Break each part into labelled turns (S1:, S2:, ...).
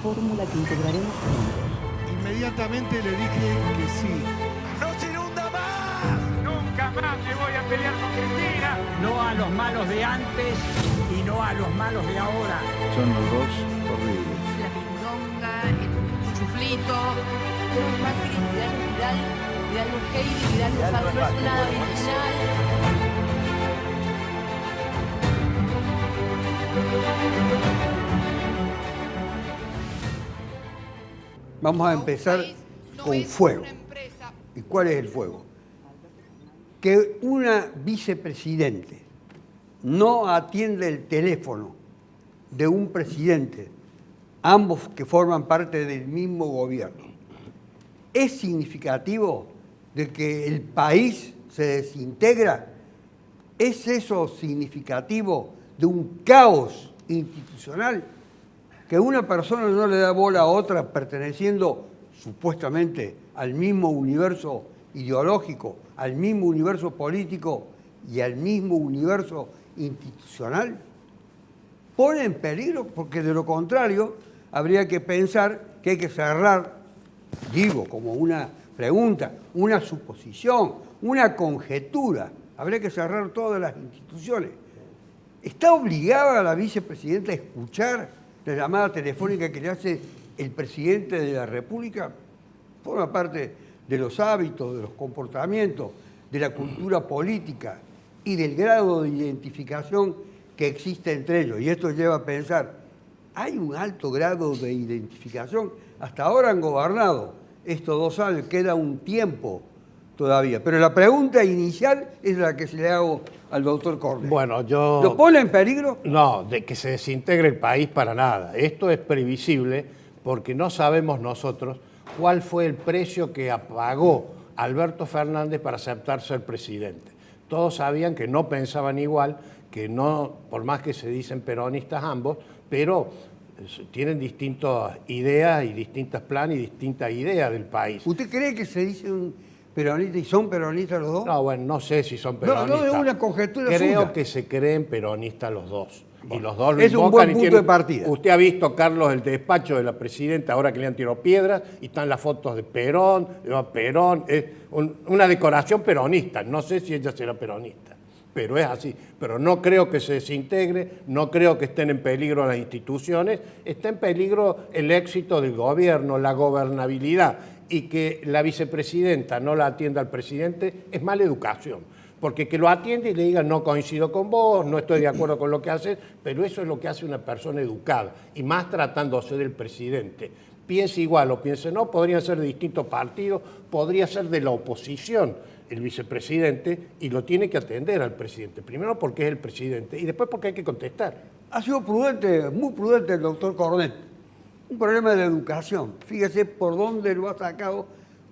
S1: fórmula que integraremos juntos.
S2: Inmediatamente le dije que sí.
S3: ¡No se inunda más!
S4: Nunca más me voy a pelear con Cristina. No a los malos de antes y no a los malos de ahora.
S5: Son los dos horribles.
S6: La pindonga, el chuflito. Macri, Vidal Heidi, Vidal no es nada original.
S7: Vamos a empezar con fuego. ¿Y cuál es el fuego? Que una vicepresidente no atiende el teléfono de un presidente, ambos que forman parte del mismo gobierno, ¿es significativo de que el país se desintegra? ¿Es eso significativo de un caos institucional? Que una persona no le da bola a otra perteneciendo supuestamente al mismo universo ideológico, al mismo universo político y al mismo universo institucional, pone en peligro, porque de lo contrario habría que pensar que hay que cerrar, digo, como una pregunta, una suposición, una conjetura, habría que cerrar todas las instituciones. ¿Está obligada la vicepresidenta a escuchar la llamada telefónica que le hace el presidente de la República? Forma parte de los hábitos, de los comportamientos, de la cultura política y del grado de identificación que existe entre ellos. Y esto lleva a pensar, ¿hay un alto grado de identificación? Hasta ahora han gobernado estos 2 años, queda un tiempo todavía. Pero la pregunta inicial es la que se le hago al doctor Cornet.
S8: Bueno, yo...
S7: ¿Lo pone en peligro?
S8: No, de que se desintegre el país para nada. Esto es previsible porque no sabemos nosotros cuál fue el precio que pagó Alberto Fernández para aceptar ser presidente. Todos sabían que no pensaban igual, que no, por más que se dicen peronistas ambos, pero tienen distintas ideas y distintos planes y distintas ideas del país.
S7: ¿Usted cree que se dicen peronistas y son peronistas los dos?
S8: No, bueno, no sé si son peronistas.
S7: No, es una conjetura
S8: Creo
S7: suya.
S8: que se creen peronistas los dos. Y los dos lo
S7: es un buen punto de partida.
S8: Usted ha visto, Carlos, el despacho de la presidenta, ahora que le han tirado piedras, y están las fotos de Perón, es una decoración peronista. No sé si ella será peronista, pero es así. Pero no creo que se desintegre, no creo que estén en peligro las instituciones, está en peligro el éxito del gobierno, la gobernabilidad, y que la vicepresidenta no la atienda al presidente es mala educación. Porque que lo atiende y le diga no coincido con vos, no estoy de acuerdo con lo que haces, pero eso es lo que hace una persona educada, y más tratándose del presidente. Piense igual o piense no, podrían ser de distintos partidos, podría ser de la oposición el vicepresidente, y lo tiene que atender al presidente. Primero porque es el presidente y después porque hay que contestar.
S7: Ha sido prudente, muy prudente el doctor Cornet. Un problema de educación. Fíjese por dónde lo ha sacado,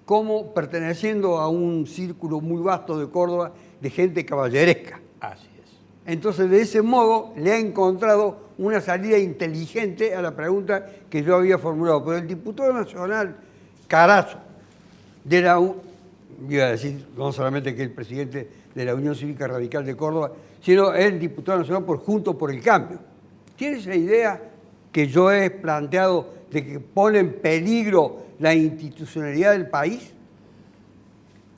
S7: como perteneciendo a un círculo muy vasto de Córdoba de gente caballeresca.
S8: Así es.
S7: Entonces, de ese modo, le ha encontrado una salida inteligente a la pregunta que yo había formulado. Pero el diputado nacional Carazo, iba a decir no solamente que es el presidente de la Unión Cívica Radical de Córdoba, sino el diputado nacional por Juntos por el Cambio. ¿Tiene esa idea que yo he planteado de que pone en peligro la institucionalidad del país?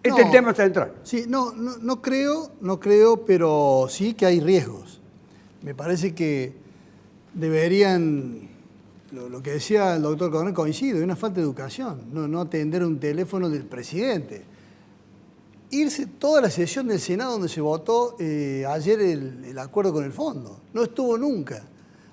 S7: Este es el tema central.
S2: Sí, no creo, pero sí que hay riesgos. Me parece que deberían, lo que decía el doctor Cornet coincido, hay una falta de educación, no atender un teléfono del presidente. Irse toda la sesión del Senado donde se votó ayer el acuerdo con el fondo. No estuvo nunca.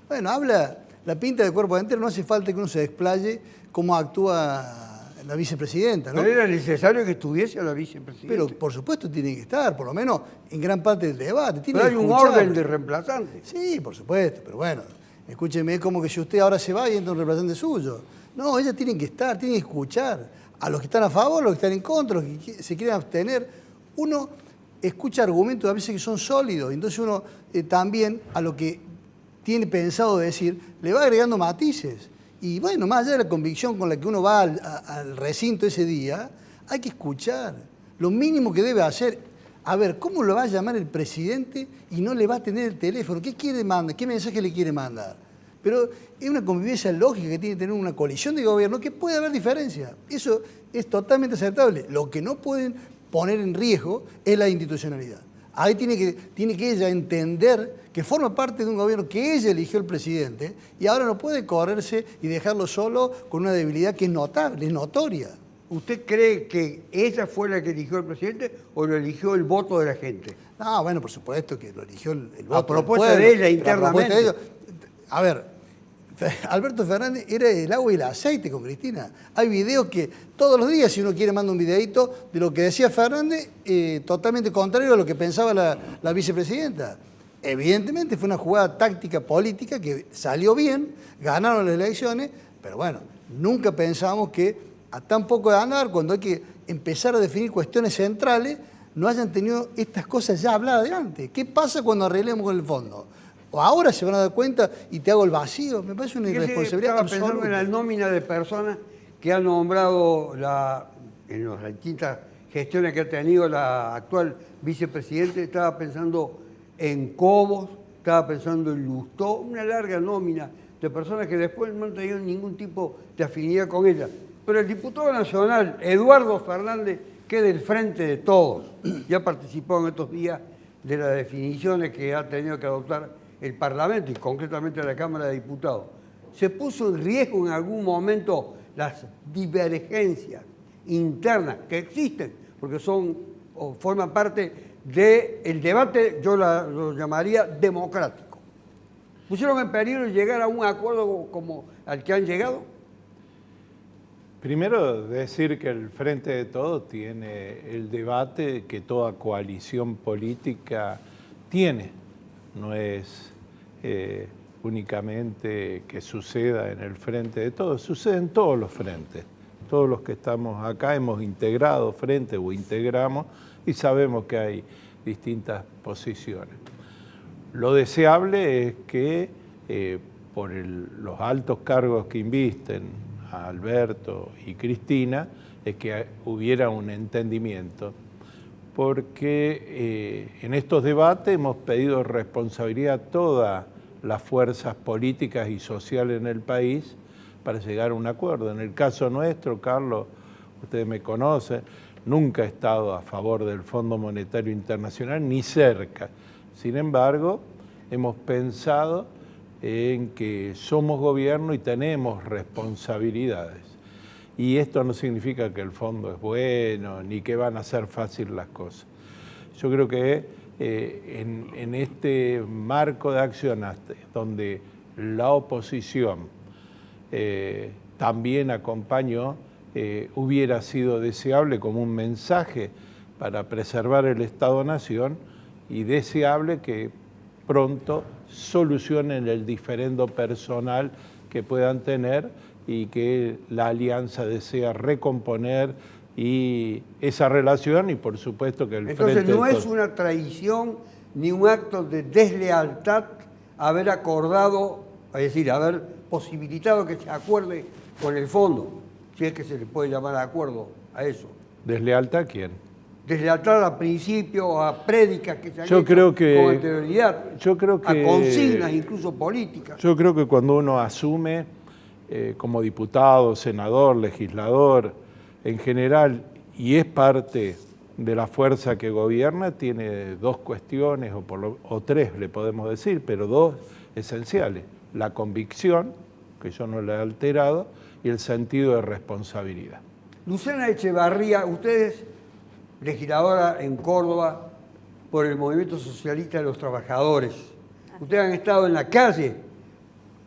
S2: Bueno, habla la pinta de cuerpo entero, no hace falta que uno se desplaye cómo actúa la vicepresidenta, ¿no?
S7: Pero era necesario que estuviese la vicepresidenta.
S2: Pero por supuesto tiene que estar, por lo menos en gran parte del debate.
S7: Pero hay un orden de reemplazantes.
S2: Sí, por supuesto, pero bueno, escúcheme, es como que si usted ahora se va y entra un reemplazante suyo. No, ellas tienen que estar, tienen que escuchar a los que están a favor, a los que están en contra, a los que se quieren abstener. Uno escucha argumentos a veces que son sólidos, entonces uno también a lo que tiene pensado decir le va agregando matices. Y bueno, más allá de la convicción con la que uno va al recinto ese día, hay que escuchar. Lo mínimo que debe hacer, a ver, ¿cómo lo va a llamar el presidente y no le va a tener el teléfono? ¿Qué quiere mandar? ¿Qué mensaje le quiere mandar? pero es una convivencia lógica que tiene que tener una coalición de gobierno, que puede haber diferencias. Eso es totalmente aceptable. Lo que no pueden poner en riesgo es la institucionalidad. Ahí tiene que ella entender que forma parte de un gobierno que ella eligió el presidente y ahora no puede correrse y dejarlo solo con una debilidad que es notable, es notoria.
S7: ¿Usted cree que ella fue la que eligió al presidente o lo eligió el voto de la gente?
S2: No, bueno, por supuesto que lo eligió el voto.
S7: A propuesta de ella internamente.
S2: A ver, Alberto Fernández era el agua y el aceite con Cristina. Hay videos que todos los días, si uno quiere, manda un videíto de lo que decía Fernández, totalmente contrario a lo que pensaba la vicepresidenta. Evidentemente fue una jugada táctica política que salió bien, ganaron las elecciones, pero bueno, nunca pensábamos que a tan poco de andar, cuando hay que empezar a definir cuestiones centrales, no hayan tenido estas cosas ya habladas de antes. ¿Qué pasa cuando arreglemos con el fondo? O ahora se van a dar cuenta y te hago el vacío. Me parece una irresponsabilidad
S7: absoluta. Estaba pensando en la nómina de personas que han nombrado en las distintas gestiones que ha tenido la actual vicepresidente. Estaba pensando en Cobos, estaba pensando en Lustó, una larga nómina de personas que después no han tenido ningún tipo de afinidad con ella. Pero el diputado nacional, Eduardo Fernández, que es del Frente de Todos, ya participó en estos días de las definiciones que ha tenido que adoptar el Parlamento y concretamente la Cámara de Diputados. ¿Se puso en riesgo en algún momento las divergencias internas que existen? Porque forman parte del debate, yo lo llamaría democrático. ¿Pusieron en peligro llegar a un acuerdo como al que han llegado?
S5: Primero, decir que el Frente de Todos tiene el debate que toda coalición política tiene. No es únicamente que suceda en el Frente de Todos, sucede en todos los frentes. Todos los que estamos acá hemos integrado frente o integramos y sabemos que hay distintas posiciones. Lo deseable es que por los altos cargos que invisten a Alberto y Cristina, es que hubiera un entendimiento, porque en estos debates hemos pedido responsabilidad a todas las fuerzas políticas y sociales en el país para llegar a un acuerdo. En el caso nuestro, Carlos, ustedes me conocen, nunca he estado a favor del Fondo Monetario Internacional, ni cerca. Sin embargo, hemos pensado en que somos gobierno y tenemos responsabilidades. Y esto no significa que el fondo es bueno, ni que van a ser fáciles las cosas. Yo creo que en este marco de acción donde la oposición también acompañó, hubiera sido deseable como un mensaje para preservar el Estado-Nación y deseable que pronto solucionen el diferendo personal que puedan tener y que la alianza desea recomponer y esa relación y por supuesto que el
S7: Entonces,
S5: Frente...
S7: no es una traición ni un acto de deslealtad haber acordado, es decir, haber posibilitado que se acuerde con el fondo, si es que se le puede llamar acuerdo a eso.
S5: ¿Deslealtad a quién?
S7: Deslealtad a principios, a prédicas que se han
S5: Yo
S7: hecho
S5: creo que-
S7: con anterioridad,
S5: yo creo que-
S7: a consignas incluso políticas.
S5: Yo creo que cuando uno asume como diputado, senador, legislador, en general, y es parte de la fuerza que gobierna, tiene dos cuestiones, o tres le podemos decir, pero dos esenciales. La convicción, que yo no la he alterado, y el sentido de responsabilidad.
S7: Luciana Echevarría, ustedes, legisladora en Córdoba por el Movimiento Socialista de los Trabajadores, ustedes han estado en la calle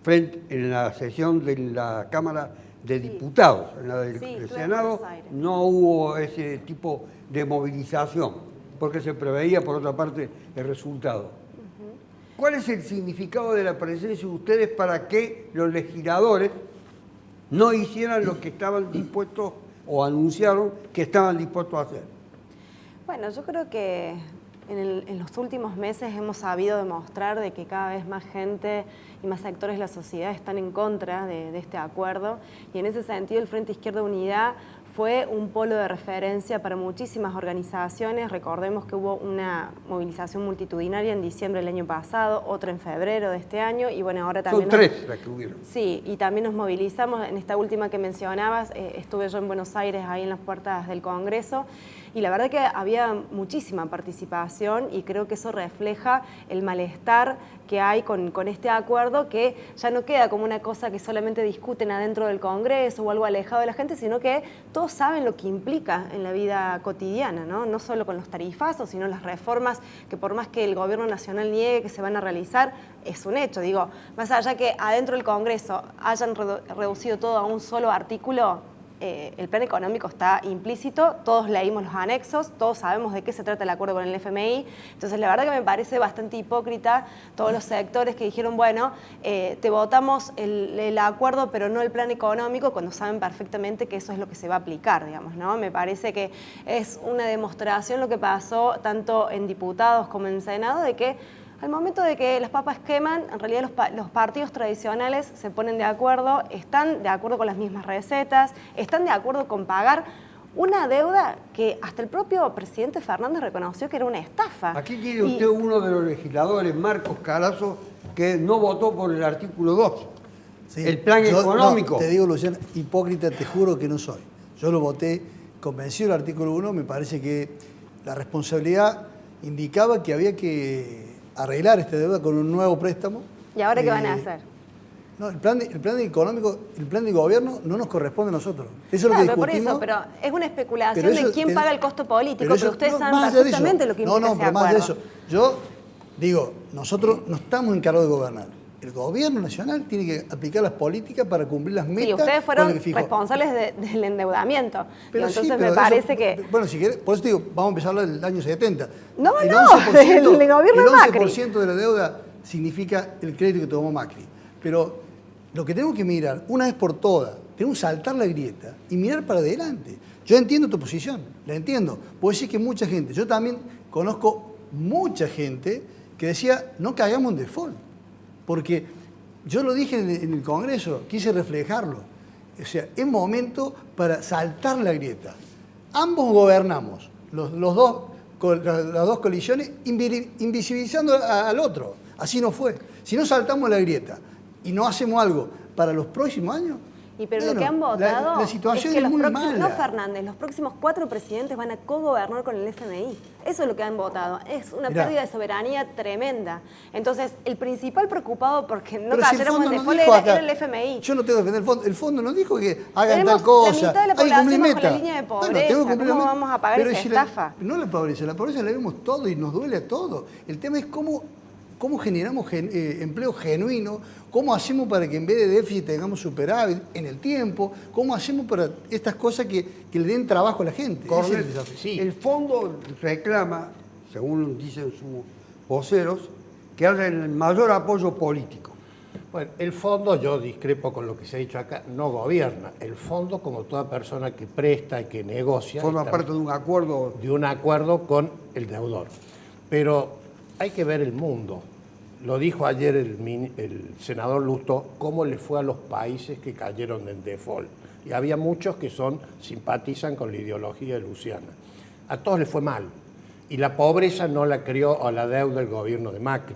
S7: en la sesión de la Cámara de Diputados, en la del Senado no hubo ese tipo de movilización, porque se preveía, por otra parte, el resultado. ¿Cuál es el significado de la presencia de ustedes para que los legisladores no hicieran lo que estaban dispuestos o anunciaron que estaban dispuestos a hacer?
S9: Bueno, yo creo que en los últimos meses hemos sabido demostrar de que cada vez más gente y más sectores de la sociedad están en contra de este acuerdo y en ese sentido el Frente Izquierda Unidad fue un polo de referencia para muchísimas organizaciones. Recordemos que hubo una movilización multitudinaria en diciembre del año pasado, otra en febrero de este año, y bueno, ahora también...
S7: Son 3 las que hubieron.
S9: Sí, y también nos movilizamos. En esta última que mencionabas, estuve yo en Buenos Aires, ahí en las puertas del Congreso, y la verdad que había muchísima participación y creo que eso refleja el malestar que hay con este acuerdo, que ya no queda como una cosa que solamente discuten adentro del Congreso o algo alejado de la gente, sino que todos saben lo que implica en la vida cotidiana, ¿no? No solo con los tarifazos, sino las reformas que por más que el gobierno nacional niegue que se van a realizar, es un hecho. Digo, más allá que adentro del Congreso hayan reducido todo a un solo artículo, el plan económico está implícito, todos leímos los anexos, todos sabemos de qué se trata el acuerdo con el FMI, entonces la verdad que me parece bastante hipócrita todos los sectores que dijeron, bueno, te votamos el acuerdo pero no el plan económico, cuando saben perfectamente que eso es lo que se va a aplicar, digamos, ¿no? Me parece que es una demostración lo que pasó tanto en diputados como en Senado, de que al momento de que las papas queman, en realidad los partidos tradicionales se ponen de acuerdo, están de acuerdo con las mismas recetas, están de acuerdo con pagar una deuda que hasta el propio presidente Fernández reconoció que era una estafa.
S7: Aquí tiene usted uno de los legisladores, Marcos Carazo, que no votó por el artículo 2.
S2: Sí,
S7: el plan económico.
S2: No, te digo, Luciano, hipócrita te juro que no soy. Yo lo voté convencido del artículo 1, me parece que la responsabilidad indicaba que había que arreglar esta deuda con un nuevo préstamo.
S9: ¿Y ahora qué van a hacer?
S2: No, el plan económico, el plan de gobierno no nos corresponde a nosotros. Eso
S9: Claro,
S2: es lo que
S9: pero
S2: discutimos.
S9: por eso, pero es una especulación de quién paga el costo político, pero ustedes saben
S2: más allá de
S9: perfectamente
S2: eso,
S9: lo que implica ese
S2: pero más de
S9: acuerdo.
S2: eso. Yo digo, nosotros no estamos encargados de gobernar. El gobierno nacional tiene que aplicar las políticas para cumplir las metas.
S9: Sí, ustedes
S2: con
S9: fueron
S2: las que fijó.
S9: responsables del endeudamiento.
S2: Pero
S9: Entonces
S2: sí,
S9: me
S2: pero
S9: parece
S2: eso,
S9: que...
S2: Bueno, si querés, por eso te digo, vamos a empezar a hablar del año 70.
S9: No,
S2: el
S9: no,
S2: 11%,
S9: del gobierno
S2: el
S9: de Macri.
S2: 11% de la deuda significa el crédito que tomó Macri. Pero lo que tenemos que mirar, una vez por todas, tenemos que saltar la grieta y mirar para adelante. Yo entiendo tu posición, la entiendo. Puedo decir que mucha gente, yo también conozco mucha gente que decía, no caigamos en default. Porque yo lo dije en el Congreso, quise reflejarlo. O sea, es momento para saltar la grieta. Ambos gobernamos, las dos coaliciones, invisibilizando al otro. Así no fue. Si no saltamos la grieta y no hacemos algo para los próximos años...
S9: Pero
S2: bueno,
S9: lo que han votado
S2: la situación
S9: es que
S2: es muy
S9: próximos,
S2: mala.
S9: no Fernández, los próximos 4 presidentes van a cogobernar con el FMI. Eso es lo que han votado. Es una pérdida de soberanía tremenda. Entonces, el principal preocupado porque no cayéramos en default era el FMI.
S2: Yo no tengo que defender el fondo. El fondo no dijo que hagan
S9: Tenemos
S2: tal cosa.
S9: la mitad de la
S2: hay que
S9: población
S2: cumplir
S9: bajo
S2: meta.
S9: la línea de pobreza.
S2: Bueno, tengo que cumplir
S9: ¿Cómo
S2: la meta.
S9: vamos a pagar
S2: Pero
S9: esa
S2: si
S9: estafa?
S2: No la pobreza la vemos todo y nos duele a todos. El tema es cómo generamos empleo genuino, cómo hacemos para que en vez de déficit tengamos superávit en el tiempo, cómo hacemos para estas cosas que le den trabajo a la gente. Ese es el desafío.
S8: Sí.
S7: El fondo reclama, según dicen sus voceros, que haya el mayor apoyo político.
S8: Bueno, el fondo, yo discrepo con lo que se ha dicho acá, no gobierna. El fondo, como toda persona que presta y que negocia,
S7: Forma parte de un acuerdo
S8: con el deudor. Pero hay que ver el mundo. Lo dijo ayer el senador Lustó, cómo le fue a los países que cayeron en default. Y había muchos que simpatizan con la ideología de Luciana. A todos les fue mal. Y la pobreza no la creó a la deuda del gobierno de Macri.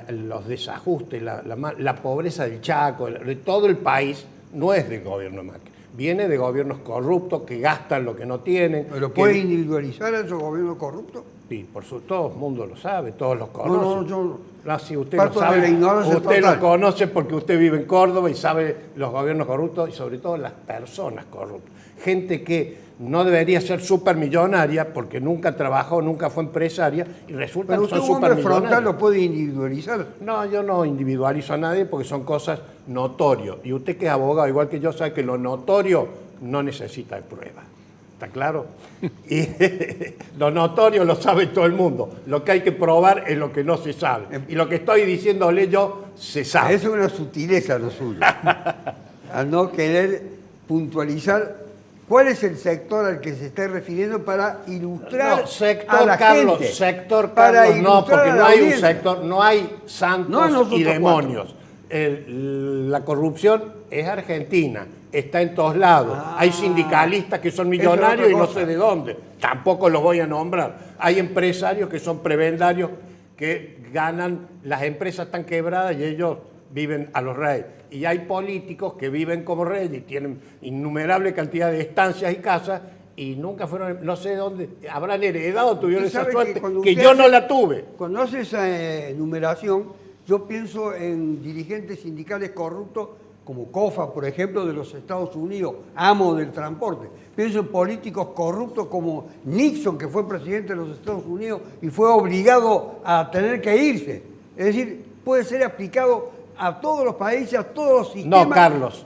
S8: Los desajustes, la pobreza del Chaco, de todo el país, no es del gobierno de Macri. Viene de gobiernos corruptos que gastan lo que no tienen.
S7: ¿Pero puede individualizar a esos gobiernos corruptos?
S8: Sí, todo el mundo lo sabe, todos los conocen. No, si usted
S7: parto
S8: lo sabe,
S7: de la ignorancia
S8: usted
S7: total.
S8: lo conoce porque usted vive en Córdoba y sabe los gobiernos corruptos y sobre todo las personas corruptas. Gente que no debería ser supermillonaria porque nunca trabajó, nunca fue empresaria y resulta
S7: Pero
S8: que son
S7: usted, un hombre frontal,
S8: supermillonarios.
S7: lo puede individualizar.
S8: No, yo no individualizo a nadie porque son cosas notorias. Y usted que es abogado, igual que yo, sabe que lo notorio no necesita de prueba. ¿Está claro? Y lo notorio lo sabe todo el mundo. Lo que hay que probar es lo que no se sabe. Y lo que estoy diciéndole yo, se sabe.
S7: Es una sutileza lo suyo. Al no querer puntualizar cuál es el sector al que se está refiriendo para ilustrar
S8: No, sector
S7: a la
S8: Carlos,
S7: gente.
S8: sector
S7: Para
S8: Carlos, no,
S7: ilustrar
S8: porque
S7: a
S8: no
S7: la
S8: hay un
S7: audiencia.
S8: sector, no hay santos
S7: No a nosotros
S8: y demonios. La corrupción es argentina, está en todos lados. Hay sindicalistas que son millonarios y no sé de dónde. Tampoco los voy a nombrar. Hay empresarios que son prebendarios que ganan, las empresas están quebradas y ellos viven a los reyes. Y hay políticos que viven como reyes y tienen innumerable cantidad de estancias y casas y nunca fueron, no sé dónde, habrán heredado, tuvieron esa suerte, que yo no la tuve.
S7: Cuando hace esa enumeración, yo pienso en dirigentes sindicales corruptos como COFA, por ejemplo, de los Estados Unidos, amo del transporte. Pienso en políticos corruptos como Nixon, que fue presidente de los Estados Unidos y fue obligado a tener que irse. Es decir, puede ser aplicado a todos los países, a todos los sistemas.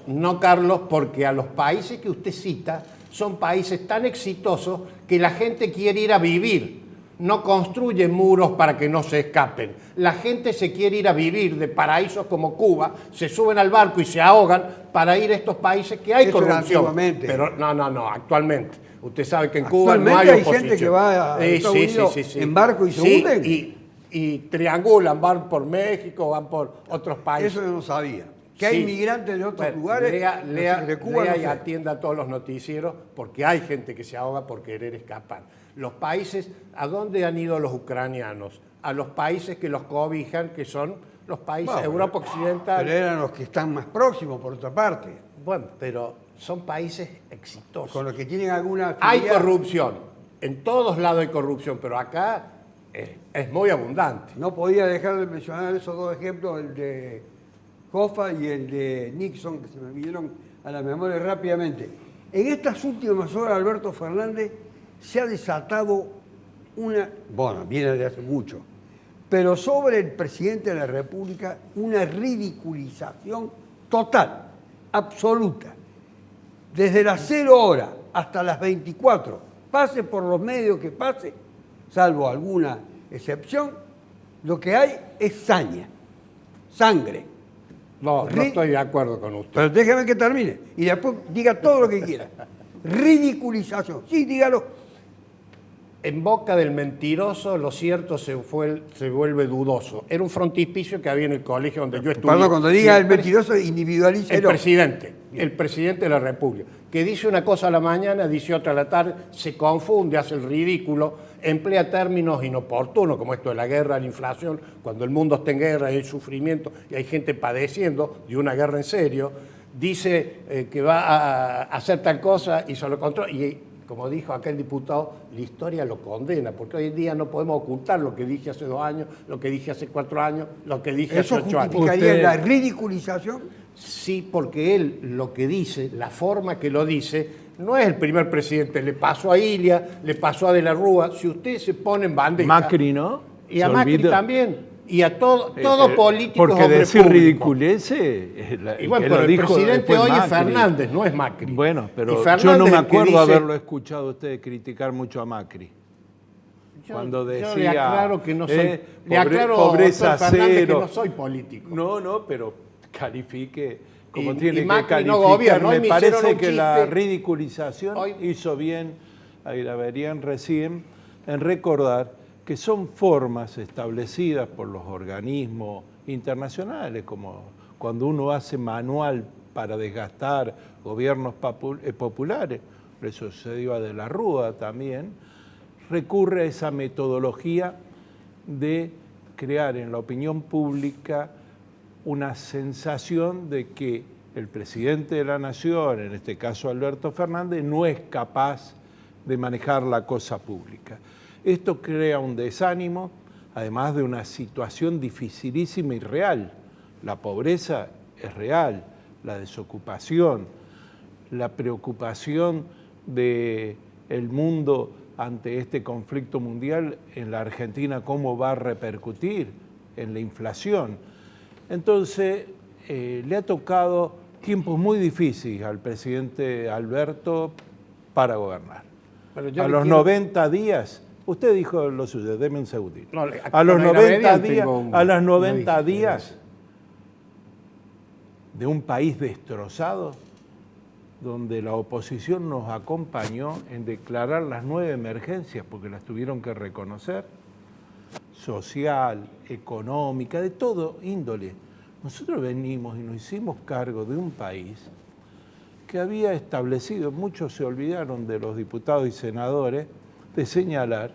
S8: No, Carlos, porque a los países que usted cita son países tan exitosos que la gente quiere ir a vivir. No construyen muros para que no se escapen. La gente se quiere ir a vivir de paraísos como Cuba, se suben al barco y se ahogan para ir a estos países que hay
S7: Eso
S8: corrupción.
S7: Pero
S8: no, actualmente. Usted sabe que en Cuba no hay oposición.
S7: Hay gente que va a Estados Unidos en barco y se hunden.
S8: Y triangulan, van por México, van por otros países.
S7: Eso yo no sabía. Que hay inmigrantes de otros lugares.
S8: Lea
S7: de Cuba,
S8: y
S7: no sé.
S8: atienda a todos los noticieros, porque hay gente que se ahoga por querer escapar. Los países, ¿a dónde han ido los ucranianos? A los países que los cobijan, que son los países de Europa Occidental.
S7: Pero eran los que están más próximos, por otra parte.
S8: Bueno, pero son países exitosos.
S7: Con los que tienen alguna
S8: Hay
S7: afinidad.
S8: corrupción. En todos lados hay corrupción, pero acá es muy abundante.
S7: No podía dejar de mencionar esos dos ejemplos, el de Hoffa y el de Nixon, que se me vinieron a la memoria rápidamente. En estas últimas horas, Alberto Fernández se ha desatado viene de hace mucho, pero sobre el presidente de la República, una ridiculización total, absoluta. Desde las 0 horas hasta las 24, pase por los medios que pase, salvo alguna excepción, lo que hay es saña, sangre.
S8: No estoy de acuerdo con usted.
S7: Pero déjame que termine y después diga todo lo que quiera. Ridiculización, sí, dígalo.
S8: En boca del mentiroso, lo cierto se vuelve dudoso. Era un frontispicio que había en el colegio donde yo estudié.
S7: Perdón, cuando diga el mentiroso, individualícelo.
S8: El presidente de la República, que dice una cosa a la mañana, dice otra a la tarde, se confunde, hace el ridículo, emplea términos inoportunos, como esto de la guerra, la inflación, cuando el mundo está en guerra y hay sufrimiento y hay gente padeciendo de una guerra en serio, dice que va a hacer tal cosa y se lo controla. Y como dijo aquel diputado, la historia lo condena, porque hoy en día no podemos ocultar lo que dije hace 2 años, lo que dije hace 4 años, lo que dije hace 8 años.
S7: ¿Eso justificaría la ridiculización?
S8: Sí, porque él lo que dice, la forma que lo dice, no es el primer presidente. Le pasó a Ilia, le pasó a De la Rúa. Si usted se pone en bandeja...
S5: Macri, ¿no?
S8: Y a Macri también. Y a todo político.
S5: Porque decir ridiculece.
S8: Y bueno, pero el presidente hoy es Fernández, no es Macri.
S5: Bueno, pero yo no me acuerdo haberlo escuchado a usted criticar mucho a Macri. Cuando decía.
S8: Yo le aclaro que no soy. Le aclaro
S5: pobreza
S8: Fernández,
S5: cero.
S8: que no soy político.
S5: No, pero califique como tiene que
S8: Macri
S5: calificar.
S8: no gobierna.
S5: Me parece que la ridiculización hizo bien, ahí la verían recién, en recordar que son formas establecidas por los organismos internacionales, como cuando uno hace manual para desgastar gobiernos populares, eso sucedió a De la Rúa también, recurre a esa metodología de crear en la opinión pública una sensación de que el presidente de la Nación, en este caso Alberto Fernández, no es capaz de manejar la cosa pública. Esto crea un desánimo, además de una situación dificilísima y real. La pobreza es real, la desocupación, la preocupación del mundo ante este conflicto mundial en la Argentina, cómo va a repercutir en la inflación. Entonces, le ha tocado tiempos muy difíciles al presidente Alberto para gobernar. A los 90 días... Usted dijo lo suyo, deme un segundito.
S8: No,
S5: a los 90 días de un país destrozado, donde la oposición nos acompañó en declarar las 9 emergencias, porque las tuvieron que reconocer, social, económica, de todo índole. Nosotros venimos y nos hicimos cargo de un país que había establecido, muchos se olvidaron de los diputados y senadores, de señalar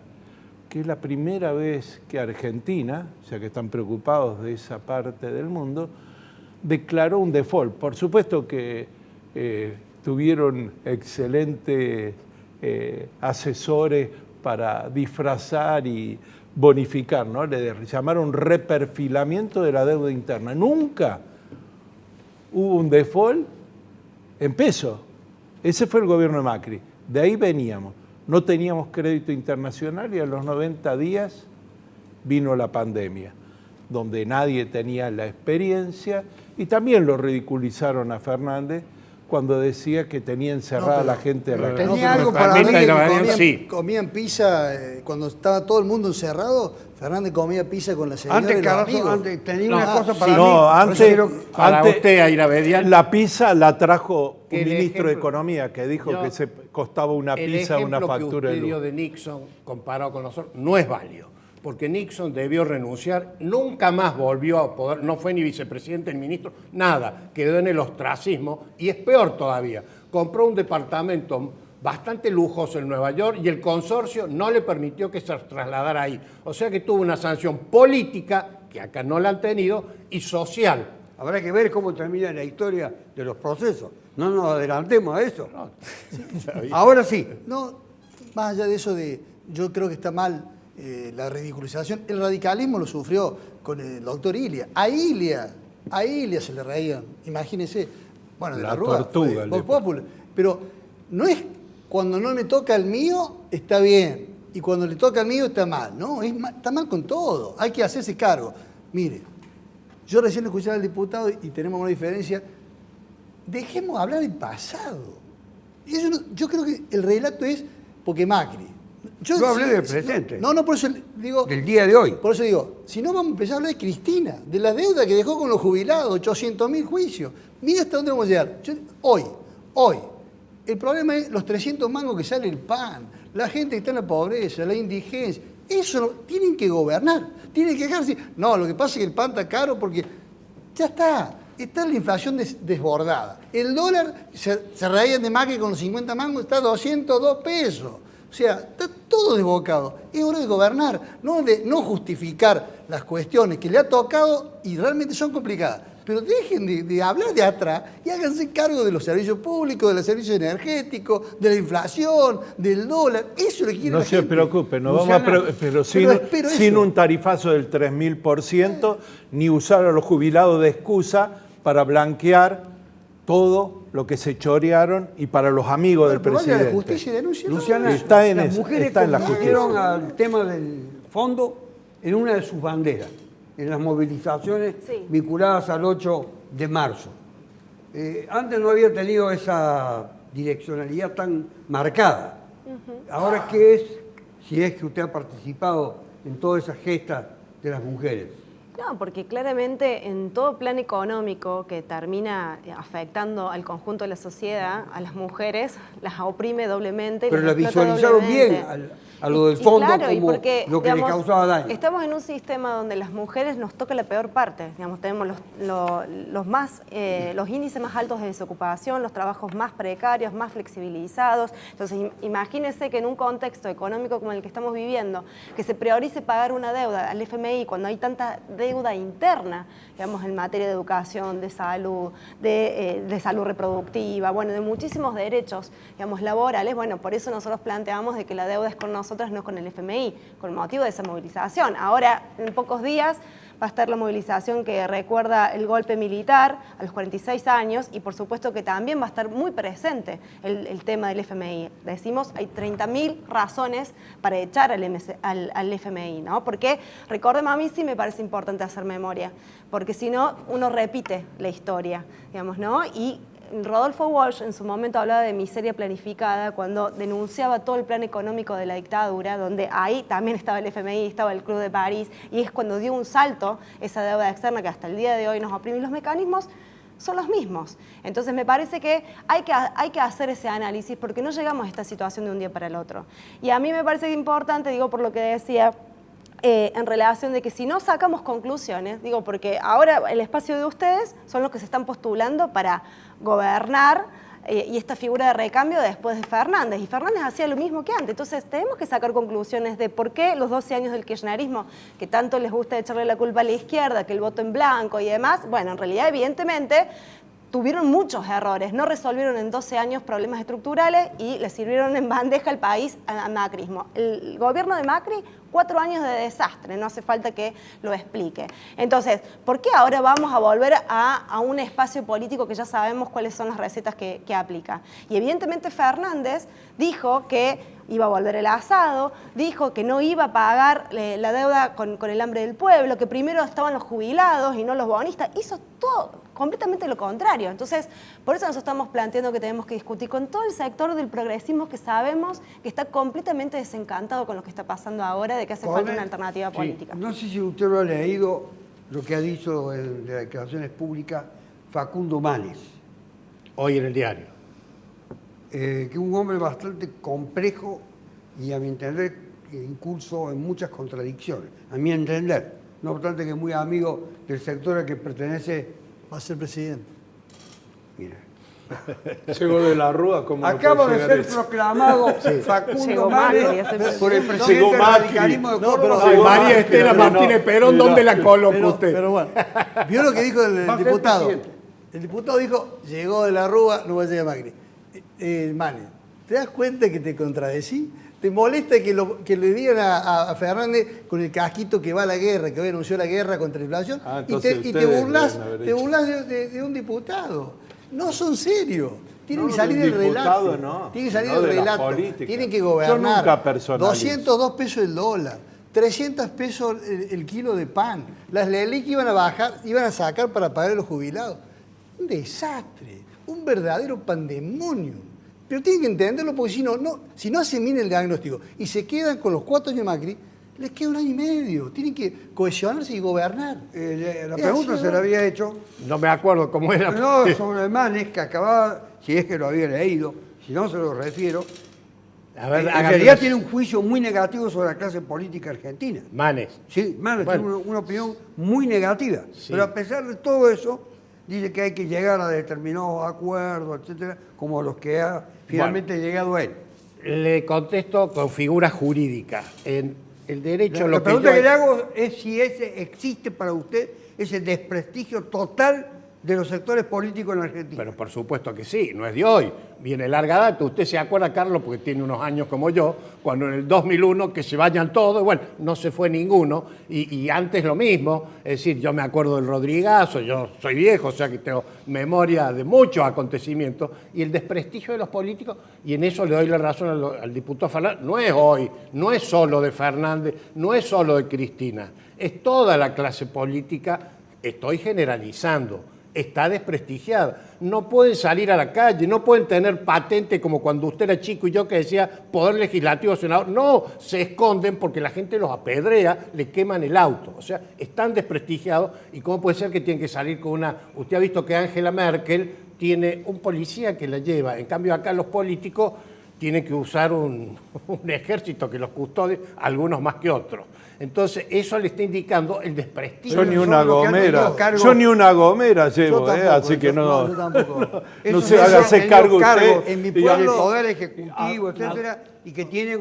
S5: que es la primera vez que Argentina, ya que están preocupados de esa parte del mundo, declaró un default. Por supuesto que tuvieron excelentes asesores para disfrazar y bonificar, ¿no? Le llamaron reperfilamiento de la deuda interna. Nunca hubo un default en pesos. Ese fue el gobierno de Macri. De ahí veníamos. No teníamos crédito internacional y a los 90 días vino la pandemia, donde nadie tenía la experiencia y también lo ridiculizaron a Fernández cuando decía que tenía encerrada la gente de la casa.
S7: Tenía algo para
S2: comían pizza, cuando estaba todo el mundo encerrado, Fernández comía pizza con la señora
S7: Antes,
S2: y los amigos.
S7: antes tenía una cosa para mí.
S5: No, antes,
S8: para usted, Aira Bedián,
S5: la pizza la trajo un
S8: el
S5: ministro de
S8: ejemplo-
S5: Economía que dijo
S8: Yo-
S5: que se costaba una pizza, una factura de
S8: El ejemplo que usted dio
S5: luz.
S8: de Nixon comparado con nosotros no es válido, porque Nixon debió renunciar, nunca más volvió a poder, no fue ni vicepresidente ni ministro, nada, quedó en el ostracismo y es peor todavía. Compró un departamento bastante lujoso en Nueva York y el consorcio no le permitió que se trasladara ahí. O sea que tuvo una sanción política, que acá no la han tenido, y social.
S7: Habrá que ver cómo termina la historia de los procesos. No nos adelantemos a eso. Ahora sí.
S2: No, más allá de eso, yo creo que está mal la ridiculización. El radicalismo lo sufrió con el doctor Ilia. A Ilia se le reían, imagínense. Bueno, de
S5: La
S2: la Rúa
S5: tortuga,
S2: fue
S5: el
S2: Vox
S5: de-
S2: Populi. Pero no es cuando no me toca el mío, está bien. Y cuando le toca el mío, está mal. No, está mal con todo. Hay que hacerse cargo. Mire, yo recién escuché al diputado y tenemos una diferencia. Dejemos hablar del pasado. Y eso yo creo que el relato es porque Macri.
S7: Yo hablé del presente.
S2: No, por eso digo.
S7: Del día de hoy.
S2: Por eso digo, si no vamos a empezar a hablar de Cristina, de la deuda que dejó con los jubilados, 800.000 juicios. Mira hasta dónde vamos a llegar. Hoy, el problema es los 300 mangos que sale el pan, la gente que está en la pobreza, la indigencia. Eso tienen que gobernar, tienen que dejarse. No, lo que pasa es que el pan está caro porque ya está la inflación desbordada. El dólar, se reían de Macri con los 50 mangos, está a 202 pesos. O sea, está todo desbocado. Es hora de gobernar, no de no justificar las cuestiones que le ha tocado y realmente son complicadas. Pero dejen de hablar de atrás y háganse cargo de los servicios públicos, de los servicios energéticos, de la inflación, del dólar. Eso le quiere
S5: No
S2: la
S5: se
S2: gente.
S5: preocupe, no
S2: Luciana,
S5: vamos pero sin,
S2: espero
S5: sin
S2: eso.
S5: un tarifazo del 3000%, ni usar a los jubilados de excusa para blanquear todo lo que se chorearon y para los amigos del
S2: Pero vaya a la
S5: presidente.
S2: justicia y denuncie.
S7: Luciana,
S5: Está en
S7: las
S5: eso,
S7: mujeres
S5: está en la
S7: convirtieron al tema del fondo en una de sus banderas, en las movilizaciones
S9: Sí.
S7: vinculadas al 8 de marzo. Antes no había tenido esa direccionalidad tan marcada. Ahora, ¿qué es, si es que usted ha participado en todas esas gestas de las mujeres?
S9: No, porque claramente en todo plan económico que termina afectando al conjunto de la sociedad, a las mujeres las oprime doblemente. y
S7: Pero
S9: las
S7: la
S9: explota
S7: visualizaron
S9: doblemente.
S7: bien a lo del fondo
S9: claro, y
S7: como
S9: porque,
S7: lo que le causaba daño.
S9: Estamos en un sistema donde las mujeres nos toca la peor parte. Digamos, tenemos los índices más altos de desocupación, los trabajos más precarios, más flexibilizados. Entonces, imagínense que en un contexto económico como el que estamos viviendo, que se priorice pagar una deuda al FMI cuando hay tanta deuda interna, digamos, en materia de educación, de salud reproductiva, bueno, de muchísimos derechos, digamos, laborales. Bueno, por eso nosotros planteamos de que la deuda es con nosotras, no con el FMI, con motivo de esa movilización. Ahora, en pocos días, va a estar la movilización que recuerda el golpe militar a los 46 años y por supuesto que también va a estar muy presente el tema del FMI. Decimos, hay 30.000 razones para echar al FMI, ¿no? Porque, recordemos, a mí sí me parece importante hacer memoria, porque si no, uno repite la historia, digamos, ¿no? Y Rodolfo Walsh en su momento hablaba de miseria planificada cuando denunciaba todo el plan económico de la dictadura, donde ahí también estaba el FMI, estaba el Club de París, y es cuando dio un salto esa deuda externa que hasta el día de hoy nos oprime. Y los mecanismos son los mismos. Entonces me parece que hay que hacer ese análisis porque no llegamos a esta situación de un día para el otro. Y a mí me parece importante, digo, por lo que decía, en relación de que si no sacamos conclusiones, digo, porque ahora el espacio de ustedes son los que se están postulando para gobernar y esta figura de recambio después de Fernández. Y Fernández hacía lo mismo que antes. Entonces tenemos que sacar conclusiones de por qué los 12 años del kirchnerismo, que tanto les gusta echarle la culpa a la izquierda, que el voto en blanco y demás, bueno, en realidad evidentemente tuvieron muchos errores, no resolvieron en 12 años problemas estructurales y le sirvieron en bandeja al país a macrismo. El gobierno de Macri, 4 años de desastre, no hace falta que lo explique. Entonces, ¿por qué ahora vamos a volver a un espacio político que ya sabemos cuáles son las recetas que aplica? Y evidentemente Fernández dijo que iba a volver el asado, dijo que no iba a pagar la deuda con el hambre del pueblo, que primero estaban los jubilados y no los bonistas, hizo todo completamente lo contrario. Entonces, por eso nos estamos planteando que tenemos que discutir con todo el sector del progresismo que sabemos que está completamente desencantado con lo que está pasando ahora, de que hace falta una alternativa política.
S7: No sé si usted lo ha leído, lo que ha dicho en las declaraciones públicas Facundo Manes.
S8: Hoy en el diario.
S7: Que es un hombre bastante complejo y, a mi entender, incurso en muchas contradicciones. A mi entender. No obstante que es muy amigo del sector al que pertenece.
S2: Va a ser presidente.
S7: Mira.
S5: Llegó de la Rúa como
S7: Acaba de ser proclamado Facundo Manes por el presidente del radicalismo de Córdoba.
S8: No, María Estela Martínez Perón, ¿dónde la coloca usted?
S2: Pero bueno, ¿vio lo que dijo el diputado? El diputado dijo, llegó de la Rúa, no va a llegar Macri. Manes, ¿te das cuenta que te contradecí? ¿Te molesta que le digan a Fernández con el casquito que va a la guerra, que hoy anunció la guerra contra la inflación? Y te burlas de un diputado. No son serios. Tienen que salir del relato. Tienen que salir del relato. Tienen que gobernar.
S5: Yo nunca personalizo.
S2: 202 pesos el dólar. 300 pesos el kilo de pan. Las leyes que iban a sacar para pagar a los jubilados. Un desastre. Un verdadero pandemonio. Pero tienen que entenderlo porque si no hacen bien el diagnóstico y se quedan con los 4 años de Macri, les queda 1 año y medio. Tienen que cohesionarse y gobernar.
S7: La pregunta se la había hecho.
S8: No me acuerdo cómo era.
S7: No, sobre Manes, que acababa, si es que lo había leído, si no se lo refiero.
S8: A ver,
S7: en realidad tiene un juicio muy negativo sobre la clase política argentina.
S8: Manes.
S7: Sí, Manes tiene una opinión muy negativa. Sí. Pero a pesar de todo eso, dice que hay que llegar a determinados acuerdos, etcétera, como los que ha finalmente llegado él.
S8: Le contesto con figuras jurídicas. En el derecho
S7: la pregunta que le hago es si existe para usted ese desprestigio total de los sectores políticos en Argentina.
S8: Pero por supuesto que sí, no es de hoy, viene larga data. Usted se acuerda, Carlos, porque tiene unos años como yo, cuando en el 2001 que se vayan todos, bueno, no se fue ninguno, y antes lo mismo, es decir, yo me acuerdo del Rodrigazo, yo soy viejo, o sea que tengo memoria de muchos acontecimientos, y el desprestigio de los políticos, y en eso le doy la razón al diputado Fernández, no es hoy, no es solo de Fernández, no es solo de Cristina, es toda la clase política, estoy generalizando, está desprestigiada. No pueden salir a la calle, no pueden tener patente como cuando usted era chico y yo que decía Poder Legislativo, Senador. No, se esconden porque la gente los apedrea, le queman el auto. O sea, están desprestigiados y cómo puede ser que tienen que salir con una... Usted ha visto que Angela Merkel tiene un policía que la lleva. En cambio acá los políticos tienen que usar un ejército que los custodie, algunos más que otros. Entonces, eso le está indicando el desprestigio.
S5: Yo ni una gomera llevo, tampoco, así que no se hágase cargo usted.
S7: En mi pueblo, el Poder Ejecutivo, etcétera, y que tiene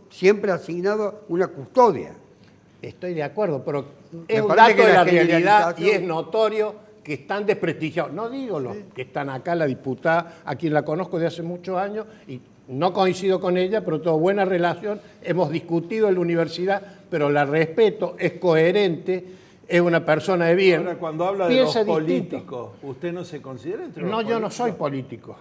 S7: siempre asignado una custodia.
S8: Estoy de acuerdo, pero es un dato de la realidad y es notorio que están desprestigiados. No digo los que están acá, la diputada, a quien la conozco de hace muchos años, y no coincido con ella, pero tengo buena relación, hemos discutido en la universidad, pero la respeto, es coherente, es una persona de bien.
S5: Ahora, cuando habla de los políticos, ¿usted no se considera entre los políticos?
S8: No, yo no soy político.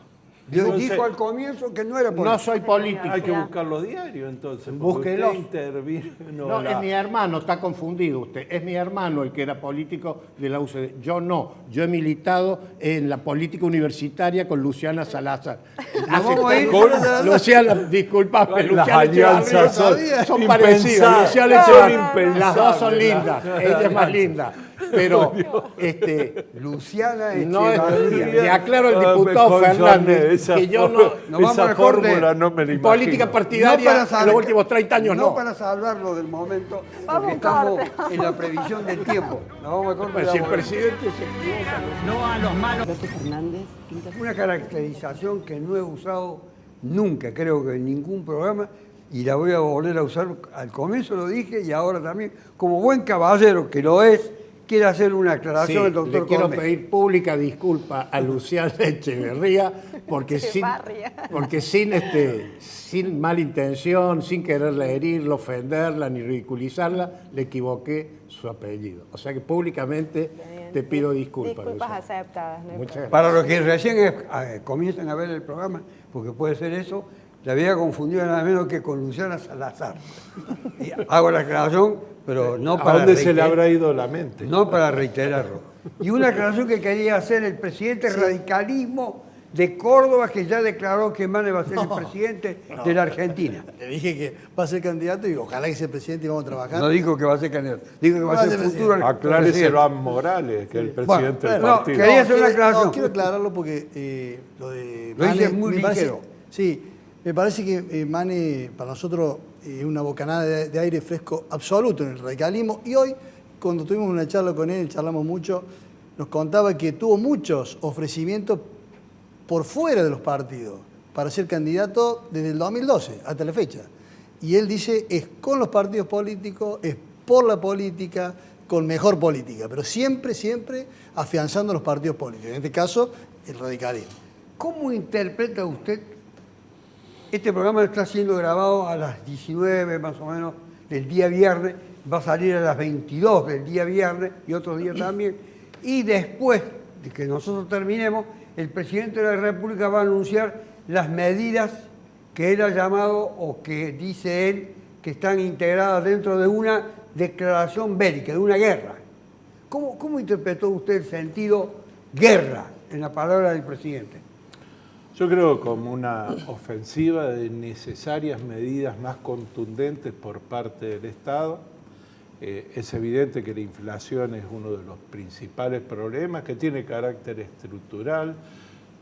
S7: Dijo al comienzo que no era político.
S8: No soy político.
S5: Hay que buscar los diarios, entonces.
S8: Búsquelos.
S5: No,
S8: es mi hermano, está confundido usted. Es mi hermano el que era político de la UCD. Yo no. Yo he militado en la política universitaria con Luciana Salazar. Luciana, disculpame, Luciana Echevarría son parecidas. Luciana Echevarría, las dos son lindas. Ella es más linda. Pero
S7: Luciana
S8: no es,
S7: Echevarría.
S8: le aclaro al
S5: No,
S8: diputado
S5: mejor,
S8: Fernández
S5: Johnny, esa
S8: que yo
S5: for-
S8: no,
S7: vamos
S5: esa
S7: mejor de
S5: fórmula no me la imagino.
S8: política partidaria en los últimos 30 años
S7: no.
S8: no.
S7: para salvarlo del momento,
S9: Vamos,
S7: porque estamos
S9: corte.
S7: en la previsión del tiempo. Nos vamos a corte.
S8: Bueno, si el presidente se equivoca.
S4: No a los malos.
S1: Alberto Fernández, quinta.
S7: Una caracterización que no he usado nunca, creo que en ningún programa, y la voy a volver a usar, al comienzo lo dije y ahora también, como buen caballero que lo es, quiere hacer una aclaración
S8: Sí,
S7: el doctor
S8: le quiero
S7: Cornet.
S8: pedir pública disculpa a Luciana Echeverría porque sin mala intención, sin quererla herirla, ofenderla ni ridiculizarla, le equivoqué su apellido. O sea que públicamente te pido disculpas.
S9: Disculpas
S8: Luciana.
S9: aceptadas. No hay
S8: Muchas gracias.
S7: Para los que recién comienzan a ver el programa, porque puede ser eso, la había confundido nada menos que con Luciana Salazar. Y hago la aclaración, pero no
S5: ¿A
S7: para
S5: dónde se le
S7: reiterar-
S5: habrá ido la mente?
S7: No para reiterarlo. Y una aclaración que quería hacer el presidente del radicalismo de Córdoba, que ya declaró que Mane va a ser el presidente de la Argentina.
S2: Le dije que va a ser candidato y ojalá que sea presidente y vamos a trabajar.
S7: No dijo que va a ser candidato, dijo que va a ser futuro
S5: Acláreselo a
S7: presidente.
S5: Morales, que es el
S7: Bueno,
S5: presidente del
S7: no,
S5: partido.
S7: quería hacer una aclaración.
S2: No, quiero aclararlo porque lo de
S7: Lo dice
S2: Mane,
S7: muy
S2: me parece-
S7: ligero.
S2: sí, me parece que Mane para nosotros es una bocanada de aire fresco absoluto en el radicalismo. Y hoy, cuando tuvimos una charla con él, charlamos mucho, nos contaba que tuvo muchos ofrecimientos por fuera de los partidos para ser candidato desde el 2012 hasta la fecha. Y él dice, es con los partidos políticos, es por la política, con mejor política, pero siempre, siempre afianzando los partidos políticos. En este caso, el radicalismo.
S7: ¿Cómo interpreta usted? Este programa está siendo grabado a las 19 más o menos del día viernes, va a salir a las 22 del día viernes y otros días también. Y después de que nosotros terminemos, el presidente de la República va a anunciar las medidas que él ha llamado o que dice él que están integradas dentro de una declaración bélica, de una guerra. ¿Cómo interpretó usted el sentido guerra en la palabra del presidente?
S5: Yo creo como una ofensiva de necesarias medidas más contundentes por parte del Estado. Es evidente que la inflación es uno de los principales problemas, que tiene carácter estructural,